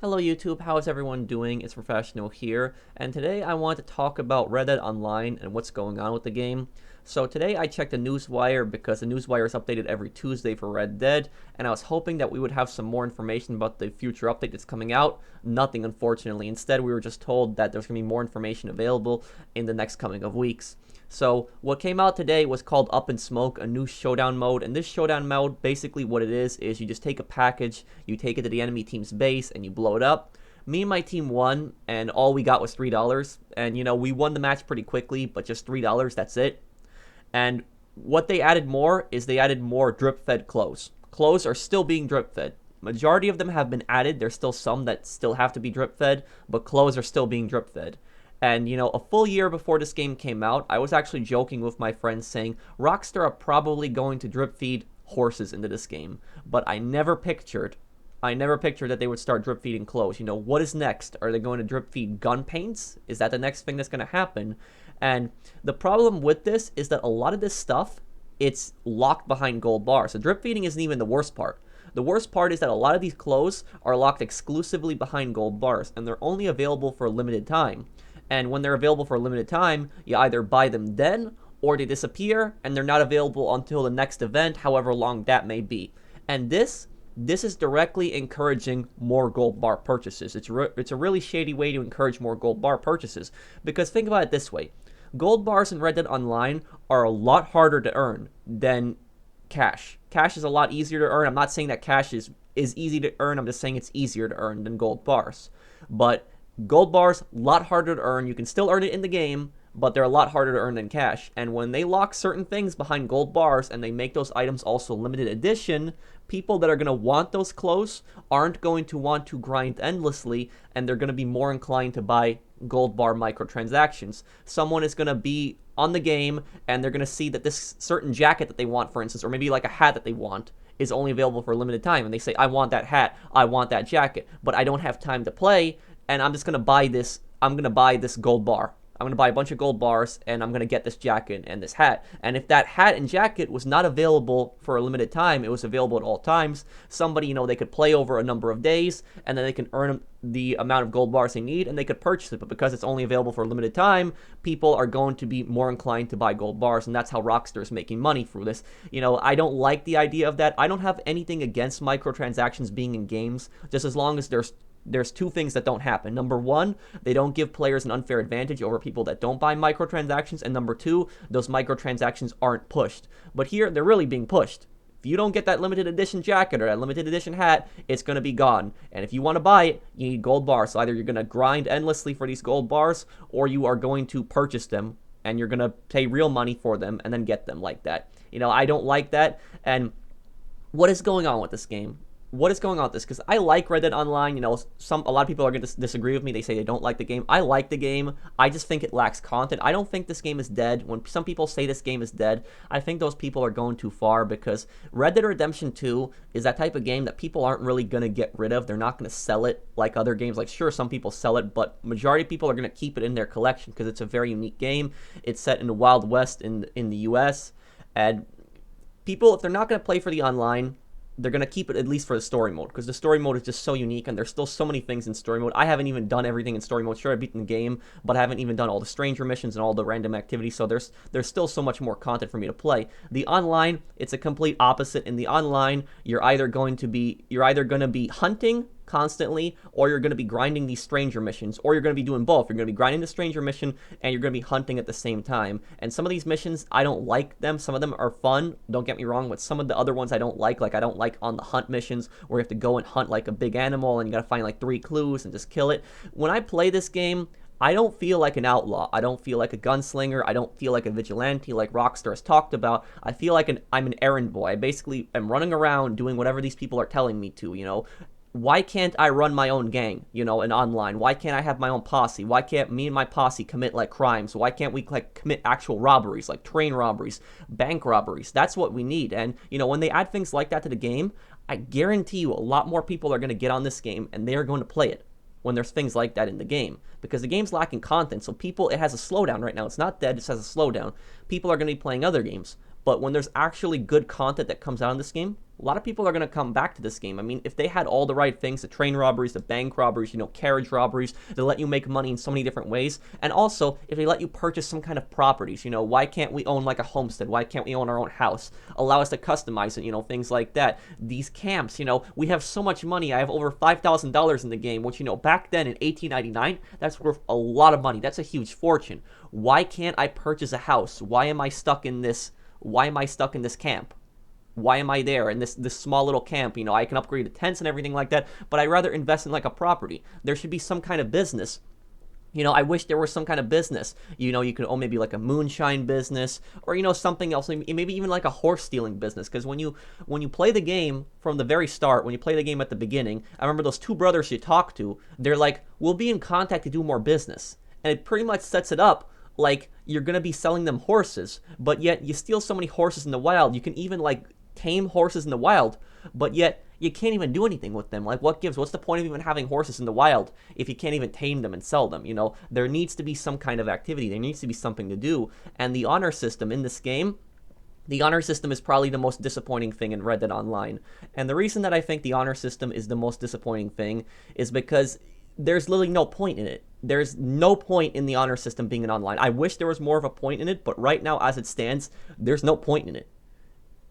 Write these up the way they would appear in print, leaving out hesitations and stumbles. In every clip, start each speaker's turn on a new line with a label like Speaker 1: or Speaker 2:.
Speaker 1: Hello YouTube, how is everyone doing? It's Professional here, and today I want to talk about Red Dead Online and what's going on with the game. So today I checked the Newswire because the Newswire is updated every Tuesday for Red Dead, and I was hoping that we would have some more information about the future update that's coming out. Nothing, unfortunately. Instead, we were just told that there's going to be more information available in the next coming of weeks. So what came out today was called Up in Smoke, a new showdown mode. And this showdown mode, basically what it is you just take a package, you take it to the enemy team's base, and you blow it up. Me and my team won, and all we got was $3. And, we won the match pretty quickly, but just $3, that's it. And what they added more is they added more drip-fed clothes. Clothes are still being drip-fed. Majority of them have been added. There's still some that still have to be drip-fed, but clothes are still being drip-fed. And, a full year before this game came out, I was actually joking with my friends saying, Rockstar are probably going to drip feed horses into this game. But I never pictured that they would start drip feeding clothes. What is next? Are they going to drip feed gun paints? Is that the next thing that's going to happen? And the problem with this is that a lot of this stuff, it's locked behind gold bars. So drip feeding isn't even the worst part. The worst part is that a lot of these clothes are locked exclusively behind gold bars, and they're only available for a limited time. And when they're available for a limited time, you either buy them then, or they disappear, and they're not available until the next event, however long that may be. And this is directly encouraging more gold bar purchases. It's a really shady way to encourage more gold bar purchases. Because think about it this way. Gold bars in Red Dead Online are a lot harder to earn than cash. Cash is a lot easier to earn. I'm not saying that cash is easy to earn. I'm just saying it's easier to earn than gold bars. But gold bars, a lot harder to earn. You can still earn it in the game, but they're a lot harder to earn than cash. And when they lock certain things behind gold bars and they make those items also limited edition, people that are going to want those clothes aren't going to want to grind endlessly, and they're going to be more inclined to buy gold bar microtransactions. Someone is going to be on the game and they're going to see that this certain jacket that they want, for instance, or maybe like a hat that they want, is only available for a limited time. And they say, I want that hat, I want that jacket, but I don't have time to play, and I'm just going to buy this. I'm going to buy this gold bar. I'm going to buy a bunch of gold bars, and I'm going to get this jacket and this hat. And if that hat and jacket was not available for a limited time, it was available at all times, somebody, they could play over a number of days, and then they can earn the amount of gold bars they need, and they could purchase it. But because it's only available for a limited time, people are going to be more inclined to buy gold bars, and that's how Rockstar is making money through this. I don't like the idea of that. I don't have anything against microtransactions being in games, just as long as there's two things that don't happen. Number one, they don't give players an unfair advantage over people that don't buy microtransactions. And number two, those microtransactions aren't pushed. But here, they're really being pushed. If you don't get that limited edition jacket or that limited edition hat, it's going to be gone. And if you want to buy it, you need gold bars. So either you're going to grind endlessly for these gold bars, or you are going to purchase them, and you're going to pay real money for them and then get them like that. I don't like that. And what is going on with this game? What is going on with this? Because I like Red Dead Online. A lot of people are going to disagree with me. They say they don't like the game. I like the game. I just think it lacks content. I don't think this game is dead. When some people say this game is dead, I think those people are going too far, because Red Dead Redemption 2 is that type of game that people aren't really going to get rid of. They're not going to sell it like other games. Like, sure, some people sell it, but majority of people are going to keep it in their collection because it's a very unique game. It's set in the Wild West in the US. And people, if they're not going to play for the online, they're going to keep it at least for the story mode, because the story mode is just so unique, and there's still so many things in story mode. I haven't even done everything in story mode. Sure, I've beaten the game, but I haven't even done all the stranger missions and all the random activities, so there's still so much more content for me to play. The online, it's a complete opposite. In the online, you're either going to be hunting constantly, or you're going to be grinding these stranger missions, or you're going to be doing both. You're going to be grinding the stranger mission, and you're going to be hunting at the same time. And some of these missions, I don't like them. Some of them are fun, don't get me wrong, but some of the other ones I don't like. Like, I don't like on the hunt missions where you have to go and hunt like a big animal, and you got to find like 3 clues and just kill it. When I play this game, I don't feel like an outlaw. I don't feel like a gunslinger. I don't feel like a vigilante like Rockstar has talked about. I feel like I'm an errand boy. I basically am running around doing whatever these people are telling me to. Why can't I run my own gang, in online? Why can't I have my own posse? Why can't me and my posse commit like crimes? Why can't we commit actual robberies, like train robberies, bank robberies? That's what we need. And, when they add things like that to the game, I guarantee you a lot more people are going to get on this game, and they are going to play it when there's things like that in the game, because the game's lacking content. So it has a slowdown right now. It's not dead, it has a slowdown. People are going to be playing other games. But when there's actually good content that comes out in this game, a lot of people are going to come back to this game. I mean, if they had all the right things, the train robberies, the bank robberies, carriage robberies, they let you make money in so many different ways. And also, if they let you purchase some kind of properties, why can't we own like a homestead? Why can't we own our own house? Allow us to customize it, things like that. These camps, we have so much money. I have over $5,000 in the game, which, back then in 1899, that's worth a lot of money. That's a huge fortune. Why can't I purchase a house? Why am I stuck in this camp? Why am I there in this small little camp? I can upgrade the tents and everything like that, but I'd rather invest in like a property. There should be some kind of business. I wish there was some kind of business. You could own maybe like a moonshine business or, something else. Maybe even like a horse stealing business. Because when you play the game from the very start, when you play the game at the beginning, I remember those two brothers you talk to, they're like, we'll be in contact to do more business. And it pretty much sets it up like you're going to be selling them horses, but yet you steal so many horses in the wild. You can even like tame horses in the wild, but yet you can't even do anything with them. Like, what's the point of even having horses in the wild if you can't even tame them and sell them? There needs to be some kind of activity. There needs to be something to do. And the honor system in this game, the honor system is probably the most disappointing thing in Red Dead Online. And the reason that I think the honor system is the most disappointing thing is because there's literally no point in it. There's no point in the honor system being an online. I wish there was more of a point in it, but right now as it stands, there's no point in it.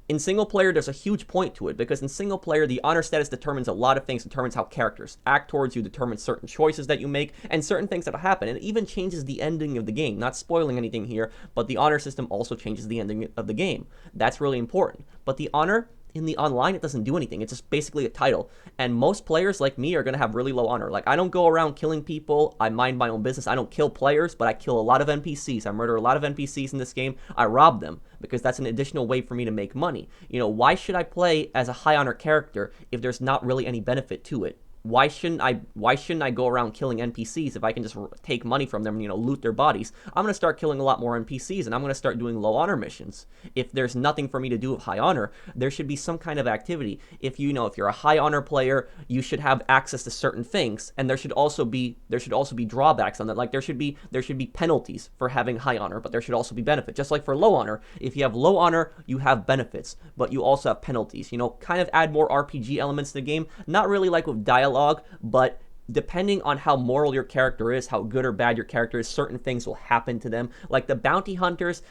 Speaker 1: In single player, there's a huge point to it, because in single player, the honor status determines a lot of things, determines how characters act towards you, determines certain choices that you make, and certain things that happen, and it even changes the ending of the game. Not spoiling anything here, but the honor system also changes the ending of the game. That's really important. But the honor in the online, it doesn't do anything. It's just basically a title. And most players like me are going to have really low honor. Like, I don't go around killing people. I mind my own business. I don't kill players, but I kill a lot of NPCs. I murder a lot of NPCs in this game. I rob them because that's an additional way for me to make money. Why should I play as a high honor character if there's not really any benefit to it? Why shouldn't I go around killing NPCs if I can just take money from them and, loot their bodies? I'm going to start killing a lot more NPCs, and I'm going to start doing low honor missions. If there's nothing for me to do with high honor, there should be some kind of activity. If you're a high honor player, you should have access to certain things, and there should also be drawbacks on that. Like there should be penalties for having high honor, but there should also be benefit. Just like for low honor, if you have low honor, you have benefits, but you also have penalties. Kind of add more RPG elements to the game. Not really like with dialogue, but depending on how moral your character is, how good or bad your character is, certain things will happen to them. Like the bounty hunters,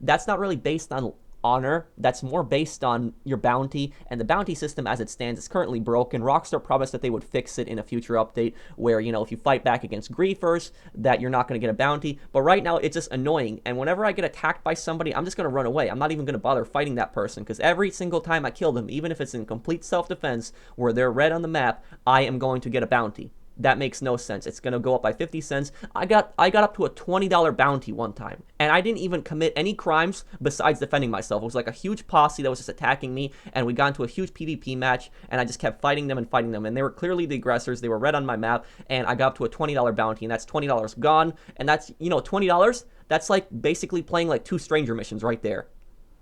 Speaker 1: that's not really based on honor. That's more based on your bounty, and the bounty system as it stands is currently broken. Rockstar promised that they would fix it in a future update where, if you fight back against griefers, that you're not going to get a bounty. But right now, it's just annoying, and whenever I get attacked by somebody, I'm just going to run away. I'm not even going to bother fighting that person, because every single time I kill them, even if it's in complete self-defense, where they're red on the map, I am going to get a bounty. That makes no sense. It's going to go up by 50 cents. I got up to a $20 bounty one time, and I didn't even commit any crimes besides defending myself. It was like a huge posse that was just attacking me, and we got into a huge PvP match, and I just kept fighting them, and they were clearly the aggressors. They were red on my map, and I got up to a $20 bounty, and that's $20 gone, and that's, $20, that's like basically playing like 2 stranger missions right there.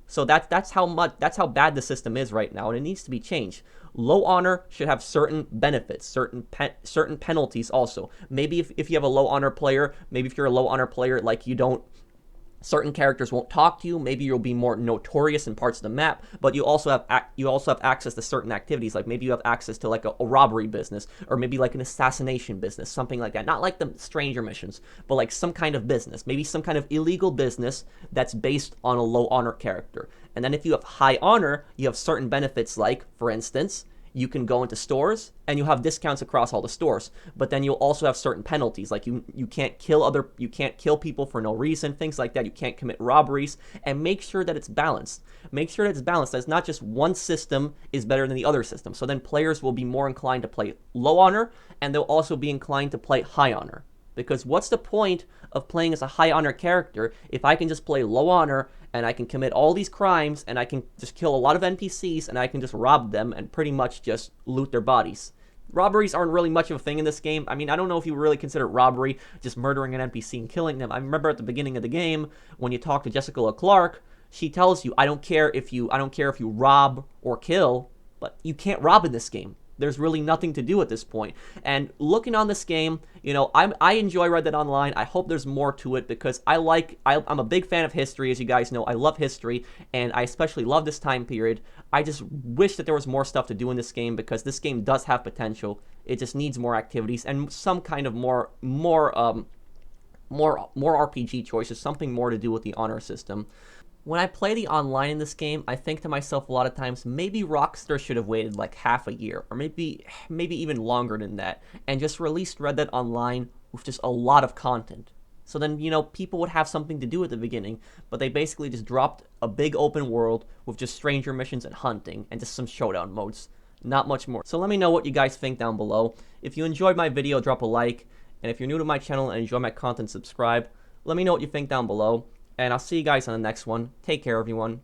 Speaker 1: So that's how bad the system is right now, and it needs to be changed. Low honor should have certain benefits, certain penalties also. Maybe if you have a low honor player, maybe if you're a low honor player, like certain characters won't talk to you. Maybe you'll be more notorious in parts of the map, but you also have access to certain activities. Like maybe you have access to like a robbery business, or maybe like an assassination business, something like that. Not like the stranger missions, but like some kind of business, maybe some kind of illegal business that's based on a low honor character. And then if you have high honor, you have certain benefits, like, for instance, you can go into stores and you'll have discounts across all the stores. But then you'll also have certain penalties, like you can't kill people for no reason, things like that. You can't commit robberies, and make sure that it's balanced. Make sure that it's balanced. That it's not just one system is better than the other system. So then players will be more inclined to play low honor, and they'll also be inclined to play high honor. Because what's the point of playing as a high honor character if I can just play low honor and I can commit all these crimes and I can just kill a lot of NPCs and I can just rob them and pretty much just loot their bodies? Robberies aren't really much of a thing in this game. I mean, I don't know if you really consider robbery just murdering an NPC and killing them. I remember at the beginning of the game when you talk to Jessica Clark, she tells you, I don't care if you rob or kill, but you can't rob in this game. there's really nothing to do at this point. And looking on this game, you know, I enjoy Red Dead Online. I hope there's more to it because I'm a big fan of history, as you guys know. I love history, and I especially love this time period. I just wish that there was more stuff to do in this game because this game does have potential. It just needs more activities and some kind of more RPG choices, something more to do with the honor system. When I play the online in this game, I think to myself a lot of times, maybe Rockstar should have waited like half a year, or maybe even longer than that, and just released Red Dead Online with just a lot of content. So then, you know, people would have something to do at the beginning, but they basically just dropped a big open world with just stranger missions and hunting, and just some showdown modes. Not much more. So let me know what you guys think down below. If you enjoyed my video, drop a like, and if you're new to my channel and enjoy my content, subscribe. Let me know what you think down below. And I'll see you guys on the next one. Take care, everyone.